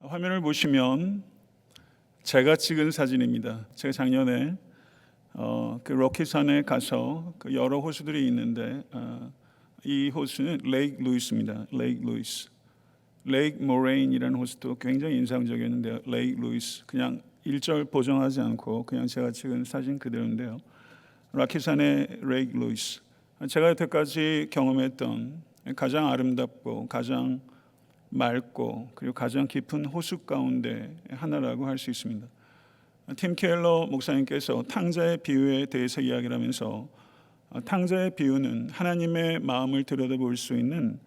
화면을 보시면 제가 찍은 사진입니다. 제가 작년에 그 로키산에 가서 그 여러 호수들이 있는데 이 호수는 레이크 루이스입니다. 레이크 루이스. 레이크 모레인이라는 호수도 굉장히 인상적이었는데요. 레이크 루이스 그냥 일절 보정하지 않고 그냥 제가 찍은 사진 그대로인데요. 로키산의 레이크 루이스. 제가 여태까지 경험했던 가장 아름답고 가장 맑고 그리고 가장 깊은 호수 가운데 하나라고 할 수 있습니다. 팀 켈러 목사님께서 탕자의 비유에 대해서 이야기를 하면서 탕자의 비유는 하나님의 마음을 들여다볼 수 있는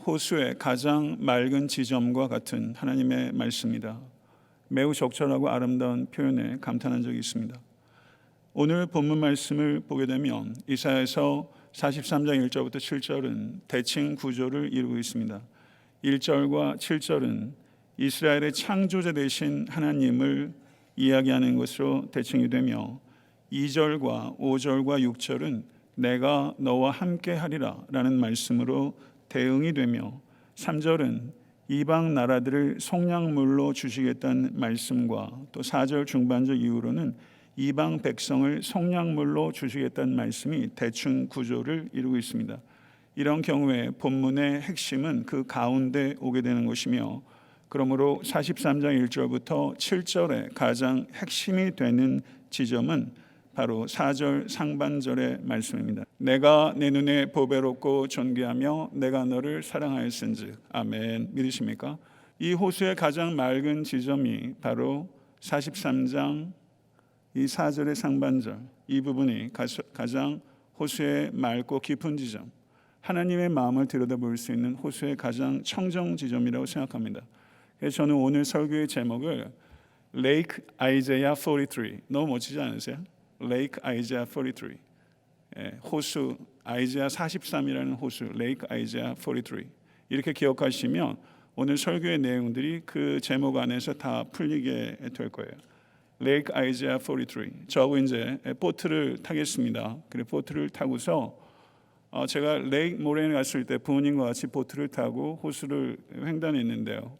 호수의 가장 맑은 지점과 같은 하나님의 말씀이다. 매우 적절하고 아름다운 표현에 감탄한 적이 있습니다. 오늘 본문 말씀을 보게 되면 이사야서 43장 1절부터 7절은 대칭 구조를 이루고 있습니다. 1절과 7절은 이스라엘의 창조자 되신 하나님을 이야기하는 것으로 대칭이 되며 2절과 5절과 6절은 내가 너와 함께 하리라 라는 말씀으로 대응이 되며 3절은 이방 나라들을 속량물로 주시겠다는 말씀과 또 4절 중반절 이후로는 이방 백성을 속량물로 주시겠다는 말씀이 대충 구조를 이루고 있습니다. 이런 경우에 본문의 핵심은 그 가운데 오게 되는 것이며 그러므로 43장 1절부터 7절의 가장 핵심이 되는 지점은 바로 4절 상반절의 말씀입니다. 내가 내 눈에 보배롭고 존귀하며 내가 너를 사랑하였은즉. 아멘. 믿으십니까? 이 호수의 가장 맑은 지점이 바로 43장 이 4절의 상반절, 이 부분이 가장 호수의 맑고 깊은 지점, 하나님의 마음을 들여다볼 수 있는 호수의 가장 청정 지점이라고 생각합니다. 그래서 저는 오늘 설교의 제목을 Lake Isaiah 43, 너무 멋지지 않으세요? Lake Isaiah 43, 호수 아이자야 43이라는 호수, Lake Isaiah 43 이렇게 기억하시면 오늘 설교의 내용들이 그 제목 안에서 다 풀리게 될 거예요. Lake Isaiah 43. 저하고 이제 보트를 타겠습니다. 그리고 보트를 타고서 제가 레이크 모레인에 갔을 때 부모님과 같이 보트를 타고 호수를 횡단했는데요.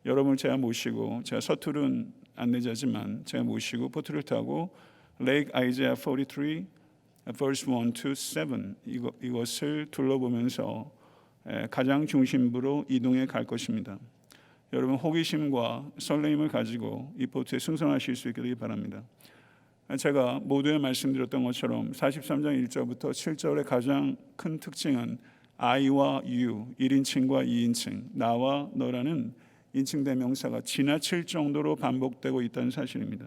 여러분을 제가 모시고, 제가 서투른 안내자지만 제가 모시고 보트를 타고 레이크 아이자야 43 verse 1 to 7 이것을 둘러보면서 가장 중심부로 이동해 갈 것입니다. 여러분 호기심과 설레임을 가지고 이 보트에 승선하실 수 있게 되기 바랍니다. 제가 모두에 말씀드렸던 것처럼 43장 1절부터 7절의 가장 큰 특징은 I와 you, 1인칭과 2인칭, 나와 너라는 인칭 대명사가 지나칠 정도로 반복되고 있다는 사실입니다.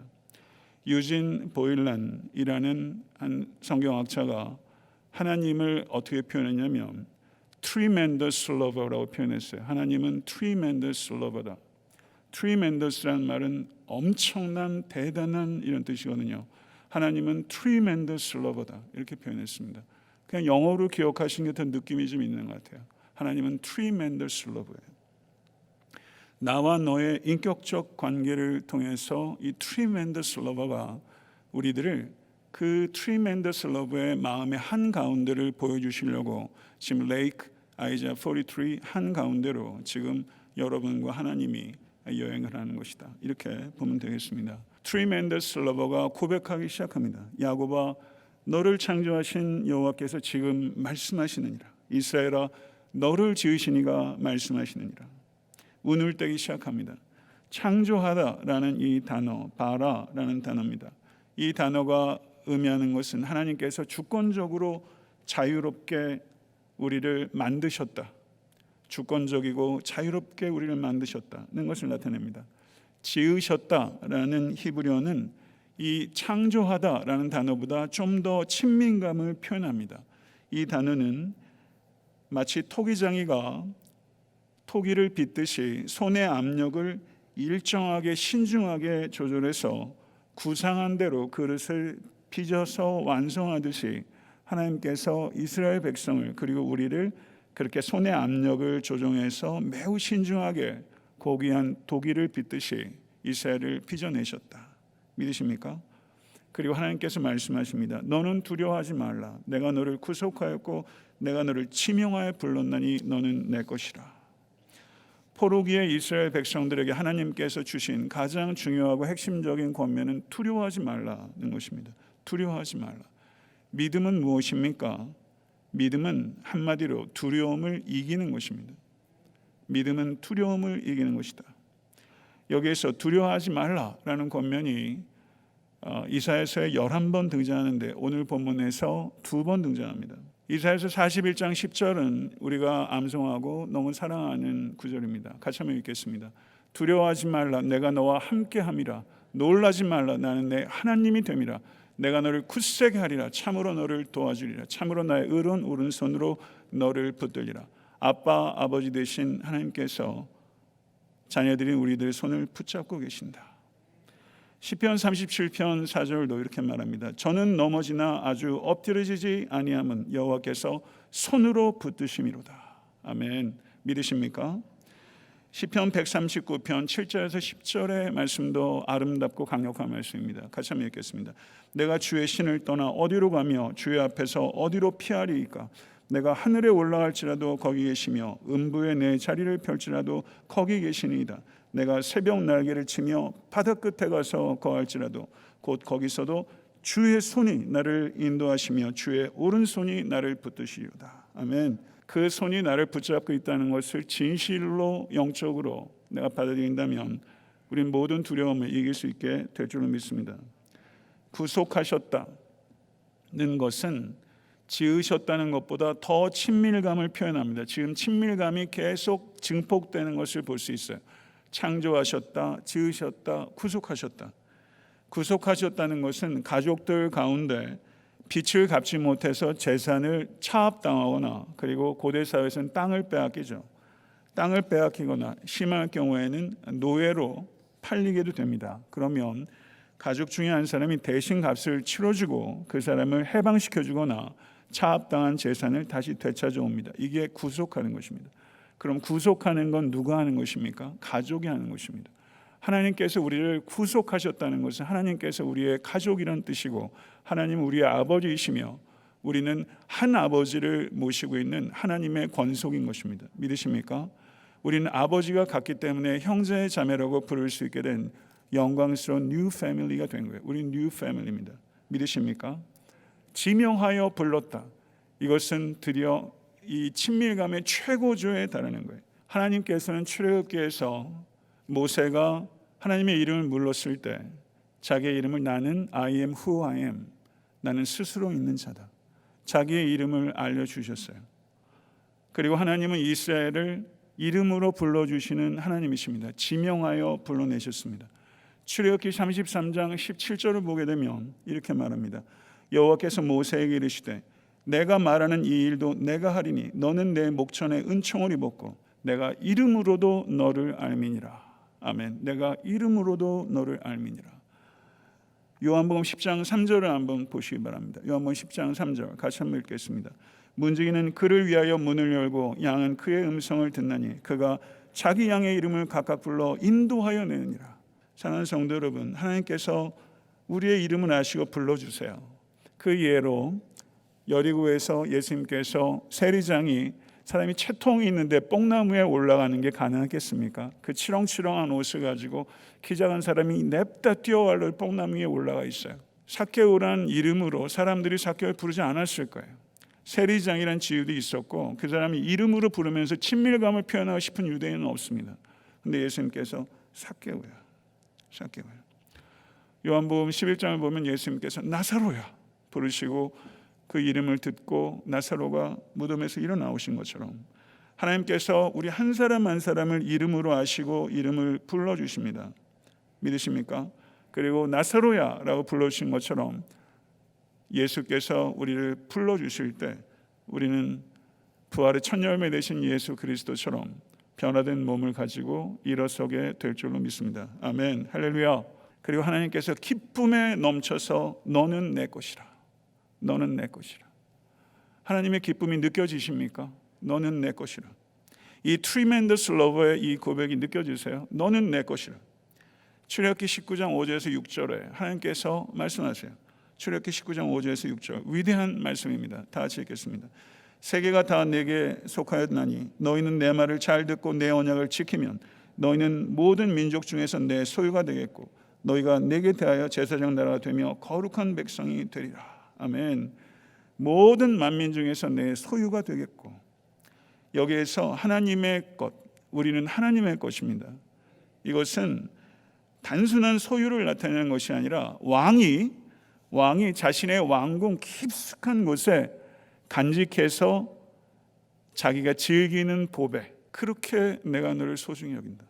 유진 보일란이라는 한 성경학자가 하나님을 어떻게 표현했냐면 tremendous lover라고 표현했어요. 하나님은 tremendous lover다. tremendous라는 말은 엄청난, 대단한 이런 뜻이거든요. 하나님은 tremendous lover다 이렇게 표현했습니다. 그냥 영어로 기억하신 듯한 느낌이 좀 있는 것 같아요. 하나님은 tremendous lover예요. 나와 너의 인격적 관계를 통해서 이 tremendous lover가 우리들을 그 tremendous love의 마음의 한가운데를 보여주시려고 지금 레이크 아이자야 43 한가운데로 지금 여러분과 하나님이 여행을 하는 것이다. 이렇게 보면 되겠습니다. tremendous lover가 고백하기 시작합니다. 야곱아 너를 창조하신 여호와께서 지금 말씀하시느니라. 이스라엘아 너를 지으신 이가 말씀하시느니라. 운을 떼기 시작합니다. 창조하다라는 이 단어, 바라라는 단어입니다. 이 단어가 의미하는 것은 하나님께서 주권적으로 자유롭게 우리를 만드셨다. 주권적이고 자유롭게 우리를 만드셨다는 것을 나타냅니다. 지으셨다라는 히브리어는 이 창조하다라는 단어보다 좀 더 친밀감을 표현합니다. 이 단어는 마치 토기장이가 토기를 빚듯이 손의 압력을 일정하게 신중하게 조절해서 구상한 대로 그릇을 빚어서 완성하듯이 하나님께서 이스라엘 백성을 그리고 우리를 그렇게 손의 압력을 조정해서 매우 신중하게 고귀한 도기를 빚듯이 이스라엘을 빚어내셨다. 믿으십니까? 그리고 하나님께서 말씀하십니다. 너는 두려워하지 말라. 내가 너를 구속하였고 내가 너를 지명하여 불렀나니 너는 내 것이라. 포로기의 이스라엘 백성들에게 하나님께서 주신 가장 중요하고 핵심적인 권면은 두려워하지 말라는 것입니다. 두려워하지 말라. 믿음은 무엇입니까? 믿음은 한마디로 두려움을 이기는 것입니다. 믿음은 두려움을 이기는 것이다. 여기에서 두려워하지 말라라는 권면이 이사야서에 11번 등장하는데 오늘 본문에서 2번 등장합니다. 이사야서 41장 10절은 우리가 암송하고 너무 사랑하는 구절입니다. 같이 한번 읽겠습니다. 두려워하지 말라. 내가 너와 함께함이라. 놀라지 말라. 나는 내 하나님이 됨이라. 내가 너를 굳세게 하리라. 참으로 너를 도와주리라. 참으로 나의 의로운 오른손으로 너를 붙들리라. 아빠 아버지 되신 하나님께서 자녀들인 우리들의 손을 붙잡고 계신다. 시편 37편 4절도 이렇게 말합니다. 저는 넘어지나 아주 엎드러지지 아니함은 여호와께서 손으로 붙드심이로다. 아멘. 믿으십니까? 시편 139편 7절에서 10절의 말씀도 아름답고 강력한 말씀입니다. 같이 한번 읽겠습니다. 내가 주의 신을 떠나 어디로 가며 주의 앞에서 어디로 피하리이까? 내가 하늘에 올라갈지라도 거기 계시며 음부에 내 자리를 펼지라도 거기 계시니이다. 내가 새벽 날개를 치며 바다 끝에 가서 거할지라도 곧 거기서도 주의 손이 나를 인도하시며 주의 오른손이 나를 붙드시리로다. 아멘. 그 손이 나를 붙잡고 있다는 것을 진실로 영적으로 내가 받아들인다면 우리는 모든 두려움을 이길 수 있게 될 줄로 믿습니다. 구속하셨다는 것은 지으셨다는 것보다 더 친밀감을 표현합니다. 지금 친밀감이 계속 증폭되는 것을 볼 수 있어요. 창조하셨다, 지으셨다, 구속하셨다. 구속하셨다는 것은 가족들 가운데 빚을 갚지 못해서 재산을 차압당하거나 그리고 고대 사회에서는 땅을 빼앗기죠. 땅을 빼앗기거나 심할 경우에는 노예로 팔리게도 됩니다. 그러면 가족 중에 한 사람이 대신 값을 치러주고 그 사람을 해방시켜주거나 차압당한 재산을 다시 되찾아옵니다. 이게 구속하는 것입니다. 그럼 구속하는 건 누가 하는 것입니까? 가족이 하는 것입니다. 하나님께서 우리를 구속하셨다는 것은 하나님께서 우리의 가족이라는 뜻이고 하나님은 우리의 아버지이시며 우리는 한 아버지를 모시고 있는 하나님의 권속인 것입니다. 믿으십니까? 우리는 아버지가 같기 때문에 형제 자매라고 부를 수 있게 된 영광스러운 뉴 패밀리가 된 거예요. 우리는 뉴 패밀리입니다. 믿으십니까? 지명하여 불렀다. 이것은 드디어 이 친밀감의 최고조에 달하는 거예요. 하나님께서는 출애굽기에서 모세가 하나님의 이름을 불렀을 때 자기의 이름을 나는 I am who I am, 나는 스스로 있는 자다. 자기의 이름을 알려주셨어요. 그리고 하나님은 이스라엘을 이름으로 불러주시는 하나님이십니다. 지명하여 불러내셨습니다. 출애굽기 33장 17절을 보게 되면 이렇게 말합니다. 여호와께서 모세에게 이르시되 내가 말하는 이 일도 내가 하리니 너는 내 목전에 은총을 입었고 내가 이름으로도 너를 알미니라. 아멘. 내가 이름으로도 너를 알미니라. 요한복음 10장 3절을 한번 보시기 바랍니다. 요한복음 10장 3절 같이 한번 읽겠습니다. 문지기는 그를 위하여 문을 열고 양은 그의 음성을 듣나니 그가 자기 양의 이름을 각각 불러 인도하여 내느니라. 사랑하는 성도 여러분, 하나님께서 우리의 이름을 아시고 불러주세요. 그 예로 여리고에서 예수님께서 세리장이 사람이 채통이 있는데 뽕나무에 올라가는 게 가능하겠습니까? 그 치렁치렁한 옷을 가지고 키 작은 사람이 냅다 뛰어갈려 뽕나무 위에 올라가 있어요. 삭개오란 이름으로 사람들이 삭개오를 부르지 않았을 거예요. 세리장이란 지유도 있었고 그 사람이 이름으로 부르면서 친밀감을 표현하고 싶은 유대인은 없습니다. 근데 예수님께서 삭개오야. 요한복음 11장을 보면 예수님께서 나사로야 부르시고 그 이름을 듣고 나사로가 무덤에서 일어나오신 것처럼 하나님께서 우리 한 사람 한 사람을 이름으로 아시고 이름을 불러주십니다. 믿으십니까? 그리고 나사로야라고 불러주신 것처럼 예수께서 우리를 불러주실 때 우리는 부활의 첫 열매 되신 예수 그리스도처럼 변화된 몸을 가지고 일어서게 될 줄로 믿습니다. 아멘. 할렐루야. 그리고 하나님께서 기쁨에 넘쳐서 너는 내 것이라. 너는 내 것이라. 하나님의 기쁨이 느껴지십니까? 너는 내 것이라. 이 tremendous love의 이 고백이 느껴지세요? 너는 내 것이라. 출애굽기 19장 5절에서 6절에 하나님께서 말씀하세요. 출애굽기 19장 5절에서 6절 위대한 말씀입니다. 다 같이 읽겠습니다. 세계가 다 내게 속하였나니 너희는 내 말을 잘 듣고 내 언약을 지키면 너희는 모든 민족 중에서 내 소유가 되겠고 너희가 내게 대하여 제사장 나라가 되며 거룩한 백성이 되리라. 아멘. 모든 만민 중에서 내 소유가 되겠고, 여기에서 하나님의 것, 우리는 하나님의 것입니다. 이것은 단순한 소유를 나타내는 것이 아니라 왕이 자신의 왕궁 깊숙한 곳에 간직해서 자기가 즐기는 보배, 그렇게 내가 너를 소중히 여긴다.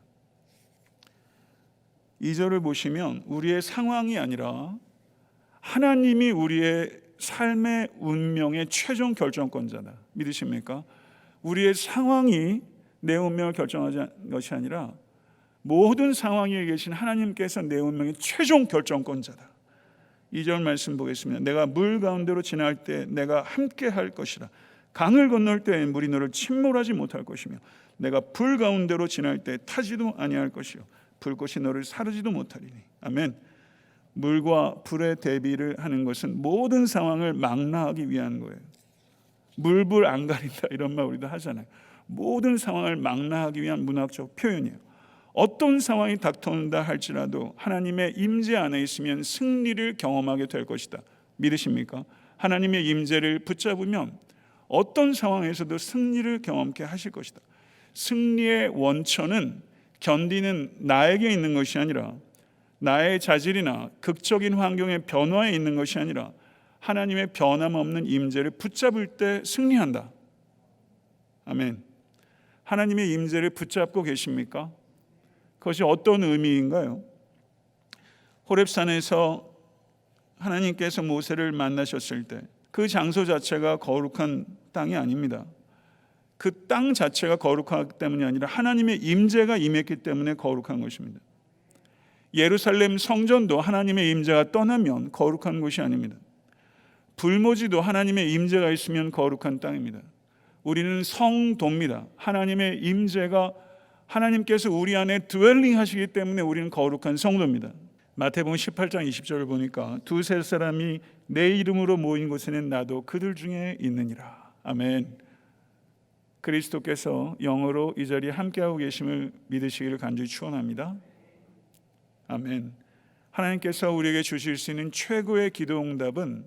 2절을 보시면 우리의 상황이 아니라 하나님이 우리의 삶의 운명의 최종 결정권자다. 믿으십니까? 우리의 상황이 내 운명을 결정하지 것이 아니라 모든 상황에 계신 하나님께서 내 운명의 최종 결정권자다. 2절 말씀 보겠습니다. 내가 물 가운데로 지날 때 내가 함께 할 것이라. 강을 건널 때 물이 너를 침몰하지 못할 것이며 내가 불 가운데로 지날 때 타지도 아니할 것이요 불꽃이 너를 사르지도 못하리니. 아멘. 물과 불의 대비를 하는 것은 모든 상황을 망라하기 위한 거예요. 물불 안 가린다 이런 말 우리도 하잖아요. 모든 상황을 망라하기 위한 문학적 표현이에요. 어떤 상황이 닥쳐온다 할지라도 하나님의 임재 안에 있으면 승리를 경험하게 될 것이다. 믿으십니까? 하나님의 임재를 붙잡으면 어떤 상황에서도 승리를 경험케 하실 것이다. 승리의 원천은 견디는 나에게 있는 것이 아니라 나의 자질이나 극적인 환경의 변화에 있는 것이 아니라 하나님의 변함없는 임재를 붙잡을 때 승리한다. 아멘. 하나님의 임재를 붙잡고 계십니까? 그것이 어떤 의미인가요? 호렙산에서 하나님께서 모세를 만나셨을 때 그 장소 자체가 거룩한 땅이 아닙니다. 그 땅 자체가 거룩하기 때문이 아니라 하나님의 임재가 임했기 때문에 거룩한 것입니다. 예루살렘 성전도 하나님의 임재가 떠나면 거룩한 곳이 아닙니다. 불모지도 하나님의 임재가 있으면 거룩한 땅입니다. 우리는 성도입니다. 하나님의 임재가 하나님께서 우리 안에 드웰링 하시기 때문에 우리는 거룩한 성도입니다. 마태복음 18장 20절을 보니까 두세 사람이 내 이름으로 모인 곳에는 나도 그들 중에 있느니라. 아멘. 그리스도께서 영으로 이 자리에 함께하고 계심을 믿으시기를 간절히 축원합니다. 아멘. 하나님께서 우리에게 주실 수 있는 최고의 기도 응답은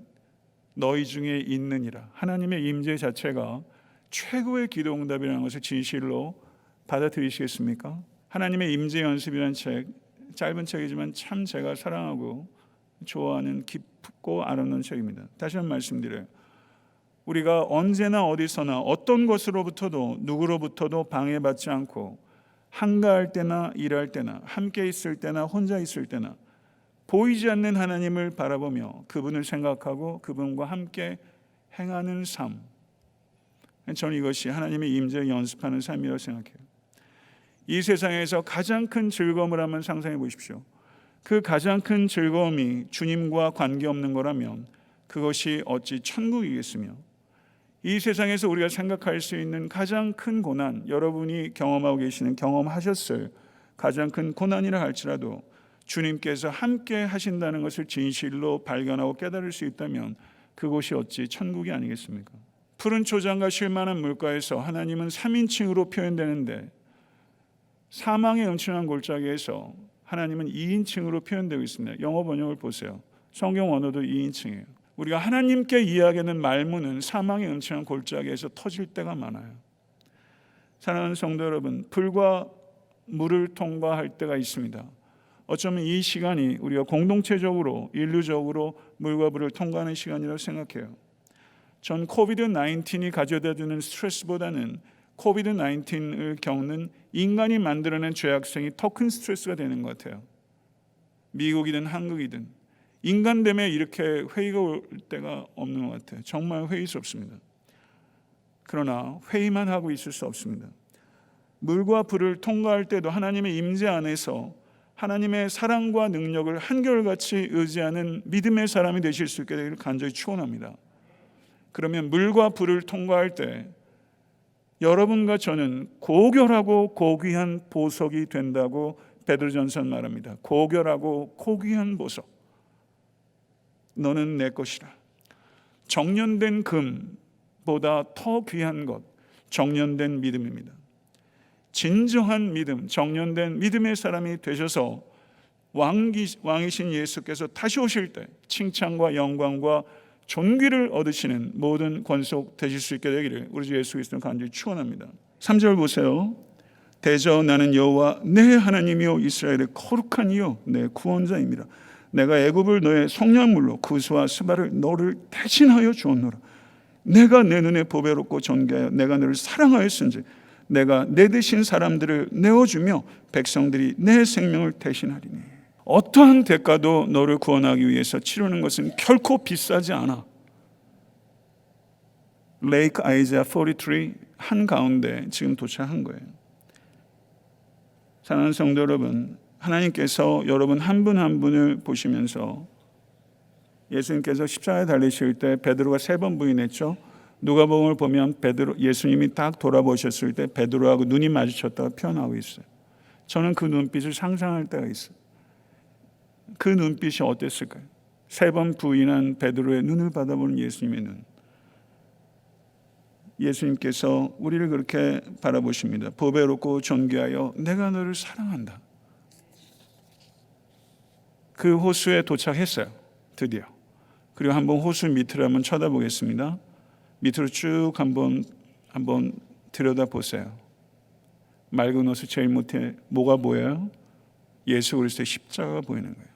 너희 중에 있느니라. 하나님의 임재 자체가 최고의 기도 응답이라는 것을 진실로 받아들이시겠습니까? 하나님의 임재 연습이라는 책, 짧은 책이지만 참 제가 사랑하고 좋아하는 깊고 아름다운 책입니다. 다시 한번 말씀드려요. 우리가 언제나 어디서나 어떤 것으로부터도 누구로부터도 방해받지 않고 한가할 때나 일할 때나 함께 있을 때나 혼자 있을 때나 보이지 않는 하나님을 바라보며 그분을 생각하고 그분과 함께 행하는 삶, 저는 이것이 하나님의 임재를 연습하는 삶이라고 생각해요. 이 세상에서 가장 큰 즐거움을 한번 상상해 보십시오. 그 가장 큰 즐거움이 주님과 관계없는 거라면 그것이 어찌 천국이겠으며, 이 세상에서 우리가 생각할 수 있는 가장 큰 고난, 여러분이 경험하고 계시는, 경험하셨을 가장 큰 고난이라 할지라도 주님께서 함께 하신다는 것을 진실로 발견하고 깨달을 수 있다면 그곳이 어찌 천국이 아니겠습니까? 푸른 초장과 쉴만한 물가에서 하나님은 3인칭으로 표현되는데 사망의 음침한 골짜기에서 하나님은 2인칭으로 표현되고 있습니다. 영어 번역을 보세요. 성경 언어도 2인칭이에요. 우리가 하나님께 이야기하는 말문은 사망의 음침한 골짜기에서 터질 때가 많아요. 사랑하는 성도 여러분, 불과 물을 통과할 때가 있습니다. 어쩌면 이 시간이 우리가 공동체적으로 인류적으로 물과 불을 통과하는 시간이라고 생각해요. 전 코비드-19이 가져다 주는 스트레스보다는 코비드-19을 겪는 인간이 만들어낸 죄악성이 더 큰 스트레스가 되는 것 같아요. 미국이든 한국이든 인간 때문에 이렇게 회의가 올 때가 없는 것 같아요. 정말 회의스럽습니다. 그러나 회의만 하고 있을 수 없습니다. 물과 불을 통과할 때도 하나님의 임재 안에서 하나님의 사랑과 능력을 한결같이 의지하는 믿음의 사람이 되실 수 있게 되기를 간절히 축원합니다. 그러면 물과 불을 통과할 때 여러분과 저는 고결하고 고귀한 보석이 된다고 베드로전서는 말합니다. 고결하고 고귀한 보석, 너는 내 것이라. 정련된 금, 보다 더 귀한 것, 정련된 믿음입니다. 진정한 믿음, 정련된 믿음의 사람이 되셔서 왕이신 예수께서 다시 오실 때 칭찬과 영광과 존귀를 얻으시는 모든 권속 되실 수 있게 되기를 우리 주 예수 그리스도 간절히 축원합니다. 3절 보세요. 대저 나는 여호와 내 하나님이요 이스라엘의 거룩한 이요 내 구원자입니다. 내가 애굽을 너의 성량물로 구스와 스바를 너를 대신하여 주었노라. 내가 내 눈에 보배롭고 존귀하여 내가 너를 사랑하였은지 내가 내 대신 사람들을 내어주며 백성들이 내 생명을 대신하리니. 어떠한 대가도 너를 구원하기 위해서 치르는 것은 결코 비싸지 않아. 레이크 아이자 43 한가운데 지금 도착한 거예요. 사랑하는 성도 여러분, 하나님께서 여러분 한 분 한 분을 보시면서 예수님께서 십자가에 달리실 때 베드로가 3번 부인했죠. 누가복음을 보면 예수님이 딱 돌아보셨을 때 베드로하고 눈이 마주쳤다고 표현하고 있어요. 저는 그 눈빛을 상상할 때가 있어요. 그 눈빛이 어땠을까요? 3번 부인한 베드로의 눈을 바라보는 예수님의 눈. 예수님께서 우리를 그렇게 바라보십니다. 보배롭고 존귀하여 내가 너를 사랑한다. 그 호수에 도착했어요. 드디어. 그리고 한번 호수 밑을 한번 쳐다보겠습니다. 밑으로 쭉 한번 들여다보세요. 맑은 호수 제일 밑에 뭐가 보여요? 예수 그리스도의 십자가가 보이는 거예요.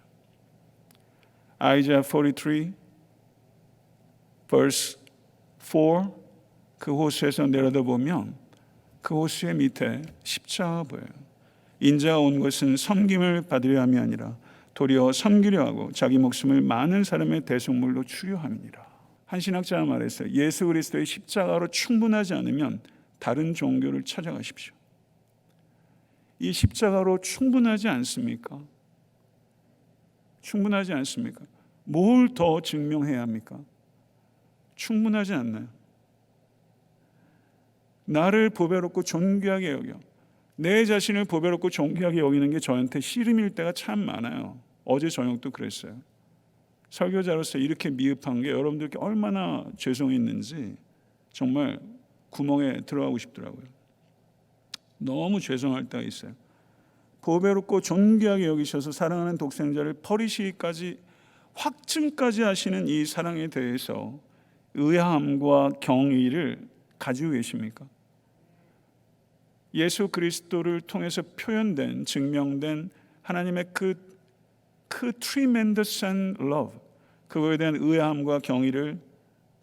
아이자 43 verse 4 그 호수에서 내려다보면 그 호수의 밑에 십자가가 보여요. 인자가 온 것은 섬김을 받으려 함이 아니라 도리어 섬기려 하고 자기 목숨을 많은 사람의 대속물로 주려 함이니라. 한 신학자가 말했어요. 예수 그리스도의 십자가로 충분하지 않으면 다른 종교를 찾아가십시오. 이 십자가로 충분하지 않습니까? 충분하지 않습니까? 뭘 더 증명해야 합니까? 충분하지 않나요? 나를 보배롭고 존귀하게 여겨. 내 자신을 보배롭고 존귀하게 여기는 게 저한테 씨름일 때가 참 많아요. 어제 저녁도 그랬어요. 설교자로서 이렇게 미흡한 게 여러분들께 얼마나 죄송했는지 정말 구멍에 들어가고 싶더라고요. 너무 죄송할 때가 있어요. 보배롭고 존귀하게 여기셔서 사랑하는 독생자를 버리시기까지 확증까지 하시는 이 사랑에 대해서 의아함과 경의를 가지고 계십니까? 예수 그리스도를 통해서 표현된, 증명된 하나님의 그 tremendous love, 그거에 대한 의아함과 경의를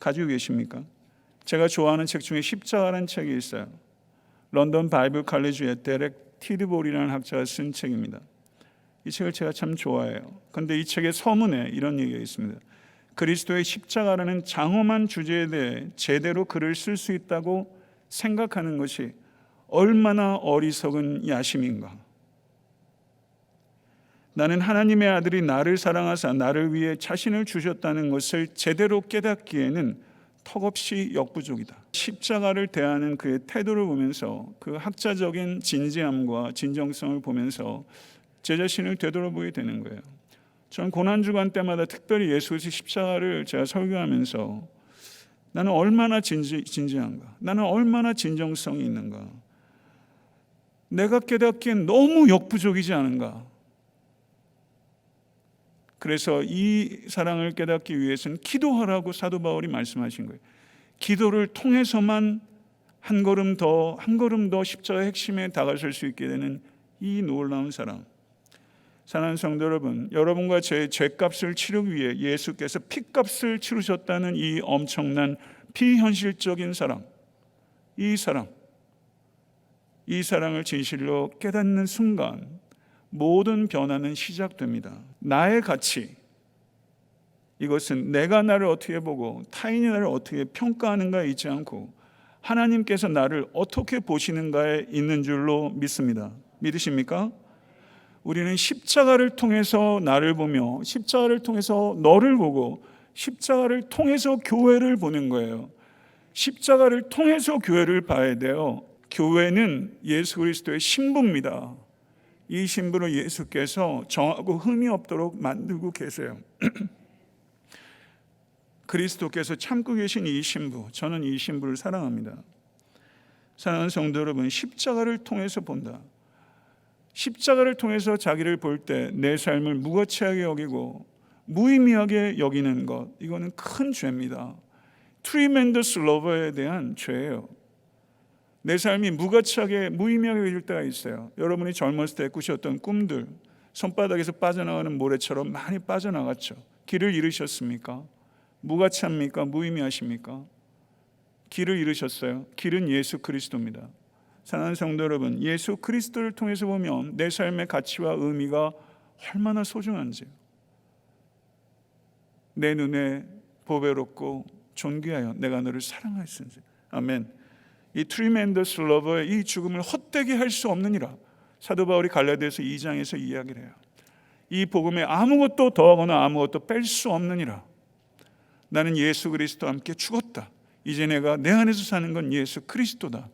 가지고 계십니까? 제가 좋아하는 책 중에 십자가라는 책이 있어요. 런던 바이블 칼리지의 데렉 티드볼이라는 학자가 쓴 책입니다. 이 책을 제가 참 좋아해요. 그런데 이 책의 서문에 이런 얘기가 있습니다. 그리스도의 십자가라는 장엄한 주제에 대해 제대로 글을 쓸 수 있다고 생각하는 것이 얼마나 어리석은 야심인가. 나는 하나님의 아들이 나를 사랑하사 나를 위해 자신을 주셨다는 것을 제대로 깨닫기에는 턱없이 역부족이다. 십자가를 대하는 그의 태도를 보면서 그 학자적인 진지함과 진정성을 보면서 제 자신을 되돌아보게 되는 거예요. 저는 고난주간 때마다 특별히 예수 그리스도의 십자가를 제가 설교하면서 나는 얼마나 진지한가, 나는 얼마나 진정성이 있는가, 내가 깨닫기엔 너무 역부족이지 않은가. 그래서 이 사랑을 깨닫기 위해서는 기도하라고 사도 바울이 말씀하신 거예요. 기도를 통해서만 한 걸음 더 십자가의 핵심에 다가설 수 있게 되는 이 놀라운 사랑. 사랑하는 성도 여러분, 여러분과 제 죄값을 치르기 위해 예수께서 피값을 치르셨다는 이 엄청난 비현실적인 사랑, 이 사랑을 진실로 깨닫는 순간 모든 변화는 시작됩니다. 나의 가치, 이것은 내가 나를 어떻게 보고 타인이 나를 어떻게 평가하는가에 있지 않고 하나님께서 나를 어떻게 보시는가에 있는 줄로 믿습니다. 믿으십니까? 우리는 십자가를 통해서 나를 보며 십자가를 통해서 너를 보고 십자가를 통해서 교회를 보는 거예요. 십자가를 통해서 교회를 봐야 돼요. 교회는 예수 그리스도의 신부입니다. 이 신부를 예수께서 정하고 흠이 없도록 만들고 계세요. 그리스도께서 참고 계신 이 신부, 저는 이 신부를 사랑합니다. 사랑하는 성도 여러분, 십자가를 통해서 본다. 십자가를 통해서 자기를 볼 때 내 삶을 무가치하게 여기고 무의미하게 여기는 것, 이거는 큰 죄입니다. 트리멘더스 러버에 대한 죄예요. 내 삶이 무가치하게 무의미하게 여길 때가 있어요. 여러분이 젊었을 때 꾸셨던 꿈들, 손바닥에서 빠져나가는 모래처럼 많이 빠져나갔죠. 길을 잃으셨습니까? 무가치합니까? 무의미하십니까? 길을 잃으셨어요. 길은 예수 그리스도입니다. 사랑하는 성도 여러분, 예수 그리스도를 통해서 보면 내 삶의 가치와 의미가 얼마나 소중한지, 내 눈에 보배롭고 존귀하여 내가 너를 사랑하였은지. 아멘. 이 트리멘더스 러버의 이 죽음을 헛되게 할 수 없느니라. 사도 바울이 갈라디아서 2장에서 이야기를 해요. 이 복음에 아무것도 더하거나 아무것도 뺄 수 없느니라. 나는 예수 그리스도와 함께 죽었다. 이제 내가 내 안에서 사는 건 예수 그리스도다.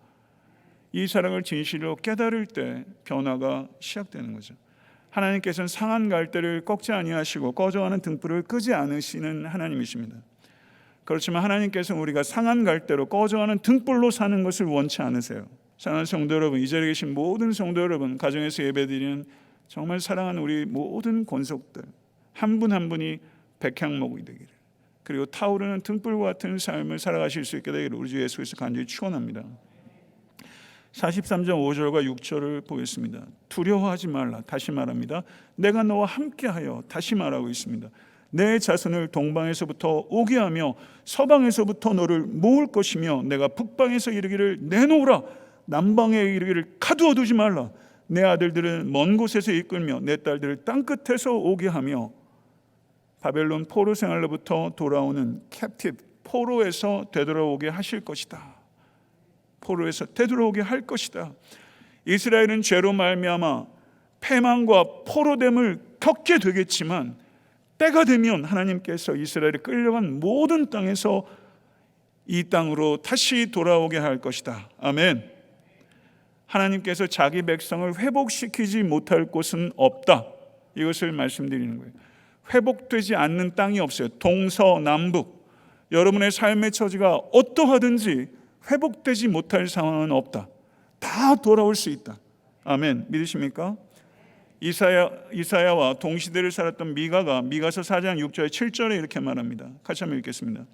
이 사랑을 진실로 깨달을 때 변화가 시작되는 거죠. 하나님께서는 상한 갈대를 꺾지 아니하시고 꺼져가는 등불을 끄지 않으시는 하나님이십니다. 그렇지만 하나님께서는 우리가 상한 갈대로 꺼져가는 등불로 사는 것을 원치 않으세요. 사랑하는 성도 여러분, 이 자리에 계신 모든 성도 여러분, 가정에서 예배드리는 정말 사랑하는 우리 모든 권속들 한 분 한 분이 백향목이 되기를, 그리고 타오르는 등불과 같은 삶을 살아가실 수 있게 되기를 우리 주 예수 그리스도 간절히 축원합니다. 43장 5절과 6절을 보겠습니다. 두려워하지 말라. 다시 말합니다. 내가 너와 함께하여, 다시 말하고 있습니다. 내 자손을 동방에서부터 오게 하며 서방에서부터 너를 모을 것이며 내가 북방에서 이르기를 내놓으라, 남방에 이르기를 가두어 두지 말라. 내 아들들은 먼 곳에서 이끌며 내 딸들을 땅끝에서 오게 하며 바벨론 포로 생활로부터 돌아오는 캡티브, 포로에서 되돌아오게 하실 것이다. 포로에서 되돌아오게 할 것이다. 이스라엘은 죄로 말미암아 패망과 포로됨을 겪게 되겠지만 때가 되면 하나님께서 이스라엘이 끌려간 모든 땅에서 이 땅으로 다시 돌아오게 할 것이다. 아멘. 하나님께서 자기 백성을 회복시키지 못할 곳은 없다. 이것을 말씀드리는 거예요. 회복되지 않는 땅이 없어요. 동서남북 여러분의 삶의 처지가 어떠하든지 회복되지 못할 상황은 없다. 다 돌아올 수 있다. 아멘. 믿으십니까? 이사야와 동시대를 살았던 미가가 미가서 4장 6절 7절에 이렇게 말합니다. 같이 한번 읽겠습니다.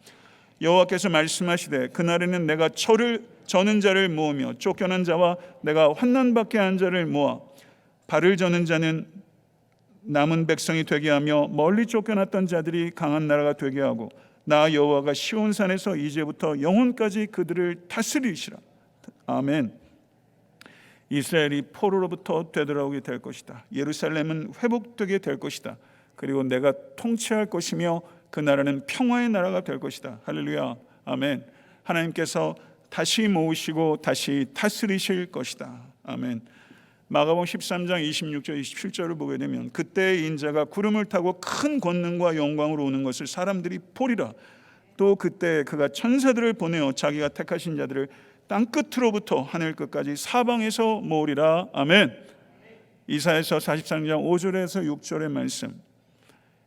여호와께서 말씀하시되 그날에는 내가 철을 저는 자를 모으며 쫓겨난 자와 내가 환난받게 한 자를 모아 발을 저는 자는 남은 백성이 되게 하며 멀리 쫓겨났던 자들이 강한 나라가 되게 하고 나 여호와가 시온산에서 이제부터 영원까지 그들을 다스리시라. 아멘. 이스라엘이 포로로부터 되돌아오게 될 것이다. 예루살렘은 회복되게 될 것이다. 그리고 내가 통치할 것이며 그 나라는 평화의 나라가 될 것이다. 할렐루야. 아멘. 하나님께서 다시 모으시고 다시 다스리실 것이다. 아멘. 마가복음 13장 26절 27절을 보게 되면 그때의 인자가 구름을 타고 큰 권능과 영광으로 오는 것을 사람들이 보리라. 또 그때 그가 천사들을 보내어 자기가 택하신 자들을 땅끝으로부터 하늘 끝까지 사방에서 모으리라. 아멘. 이사야서 43장 5절에서 6절의 말씀,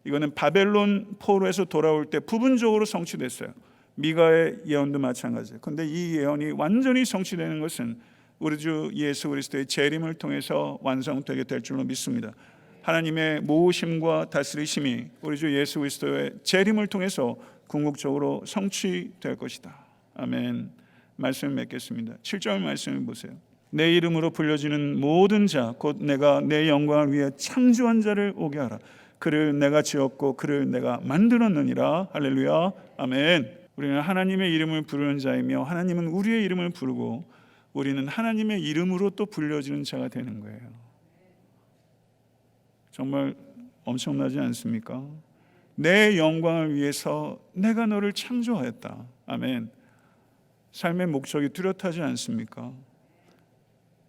이거는 바벨론 포로에서 돌아올 때 부분적으로 성취됐어요. 미가의 예언도 마찬가지예요. 그런데 이 예언이 완전히 성취되는 것은 우리 주 예수 그리스도의 재림을 통해서 완성되게 될 줄로 믿습니다. 하나님의 모으심과 다스리심이 우리 주 예수 그리스도의 재림을 통해서 궁극적으로 성취될 것이다. 아멘. 말씀을 맺겠습니다. 7절 말씀을 보세요. 내 이름으로 불려지는 모든 자 곧 내가 내 영광을 위해 창조한 자를 오게 하라. 그를 내가 지었고 그를 내가 만들었느니라. 할렐루야. 아멘. 우리는 하나님의 이름을 부르는 자이며 하나님은 우리의 이름을 부르고 우리는 하나님의 이름으로 또 불려지는 자가 되는 거예요. 정말 엄청나지 않습니까? 내 영광을 위해서 내가 너를 창조하였다. 아멘. 삶의 목적이 뚜렷하지 않습니까?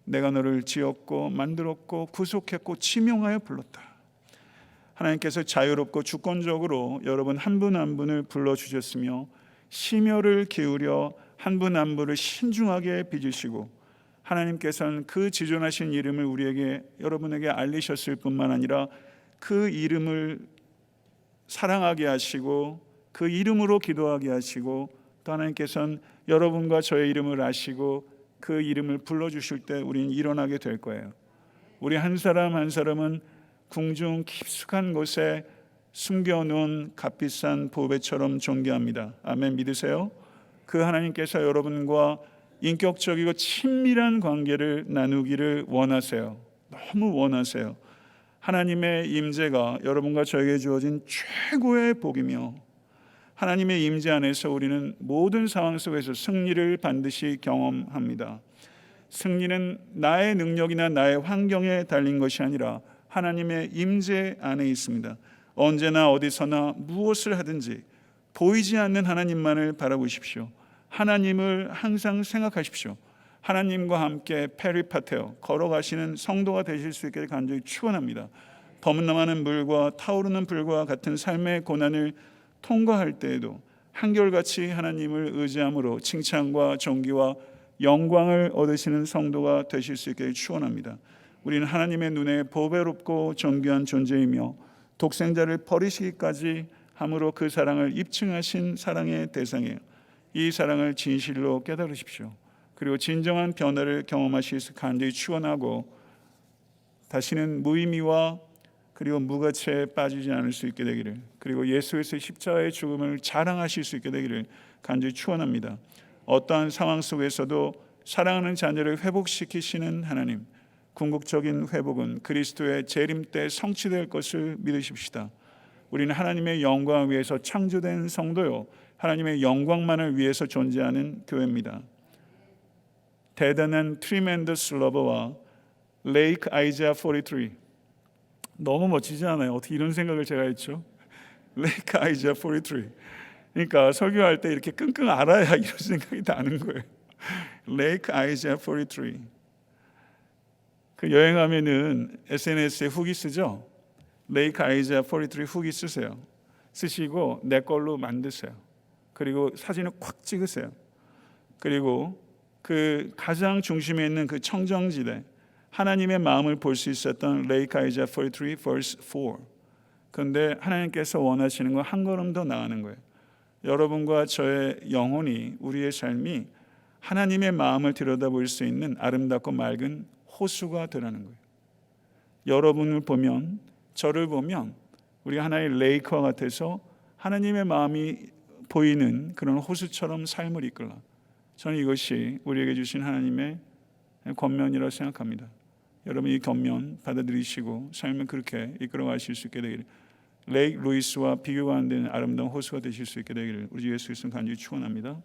내가 너를 지었고 만들었고 구속했고 지명하여 불렀다. 하나님께서 자유롭고 주권적으로 여러분 한 분 한 분을 불러주셨으며 심혈을 기울여 한 분 한 분을 신중하게 빚으시고 하나님께서는 그 지존하신 이름을 우리에게 여러분에게 알리셨을 뿐만 아니라 그 이름을 사랑하게 하시고 그 이름으로 기도하게 하시고 또 하나님께서는 여러분과 저의 이름을 아시고 그 이름을 불러주실 때 우리는 일어나게 될 거예요. 우리 한 사람 한 사람은 궁중 깊숙한 곳에 숨겨놓은 값비싼 보배처럼 존귀합니다. 아멘 믿으세요? 그 하나님께서 여러분과 인격적이고 친밀한 관계를 나누기를 원하세요. 너무 원하세요. 하나님의 임재가 여러분과 저에게 주어진 최고의 복이며 하나님의 임재 안에서 우리는 모든 상황 속에서 승리를 반드시 경험합니다. 승리는 나의 능력이나 나의 환경에 달린 것이 아니라 하나님의 임재 안에 있습니다. 언제나 어디서나 무엇을 하든지 보이지 않는 하나님만을 바라보십시오. 하나님을 항상 생각하십시오. 하나님과 함께 페리파테오 걸어가시는 성도가 되실 수 있게 간절히 축원합니다. 범람하는 물과 타오르는 불과 같은 삶의 고난을 통과할 때에도 한결같이 하나님을 의지함으로 칭찬과 존귀와 영광을 얻으시는 성도가 되실 수 있게 축원합니다. 우리는 하나님의 눈에 보배롭고 존귀한 존재이며 독생자를 버리시기까지 함으로 그 사랑을 입증하신 사랑의 대상이에요. 이 사랑을 진실로 깨달으십시오. 그리고 진정한 변화를 경험하실 수 간절히 축원하고 다시는 무의미와 그리고 무가치에 빠지지 않을 수 있게 되기를, 그리고 예수의 십자가의 죽음을 자랑하실 수 있게 되기를 간절히 축원합니다. 어떠한 상황 속에서도 사랑하는 자녀를 회복시키시는 하나님, 궁극적인 회복은 그리스도의 재림 때 성취될 것을 믿으십시다. 우리는 하나님의 영광을 위해서 창조된 성도요, 하나님의 영광만을 위해서 존재하는 교회입니다. 대단한 트리멘더스 러버와 레이크 아이자 43, 너무 멋지지 않아요? 어떻게 이런 생각을 제가 했죠? 레이크 아이자 43. 그러니까 설교할 때 이렇게 끙끙 앓아야 이런 생각이 나는 거예요. 레이크 아이자 43. 그 여행하면은 SNS에 후기 쓰죠. 레이크 아이자 43 후기 쓰세요. 쓰시고 내 걸로 만드세요. 그리고 사진을 콱 찍으세요. 그리고 그 가장 중심에 있는 그 청정지대, 하나님의 마음을 볼 수 있었던 레이크 아이자 43 verse 4. 그런데 하나님께서 원하시는 건 한 걸음 더 나가는 거예요. 여러분과 저의 영혼이, 우리의 삶이 하나님의 마음을 들여다볼 수 있는 아름답고 맑은 호수가 되라는 거예요. 여러분을 보면, 저를 보면 우리 하나의 레이크와 같아서 하나님의 마음이 보이는 그런 호수처럼 삶을 이끌라. 저는 이것이 우리에게 주신 하나님의 권면이라고 생각합니다. 여러분 이 권면 받아들이시고 삶을 그렇게 이끌어 가실 수 있게 되기를, 레이크 루이스와 비교가 안 되는 아름다운 호수가 되실 수 있게 되기를 우리 주 예수 그리스도 간절히 축원합니다.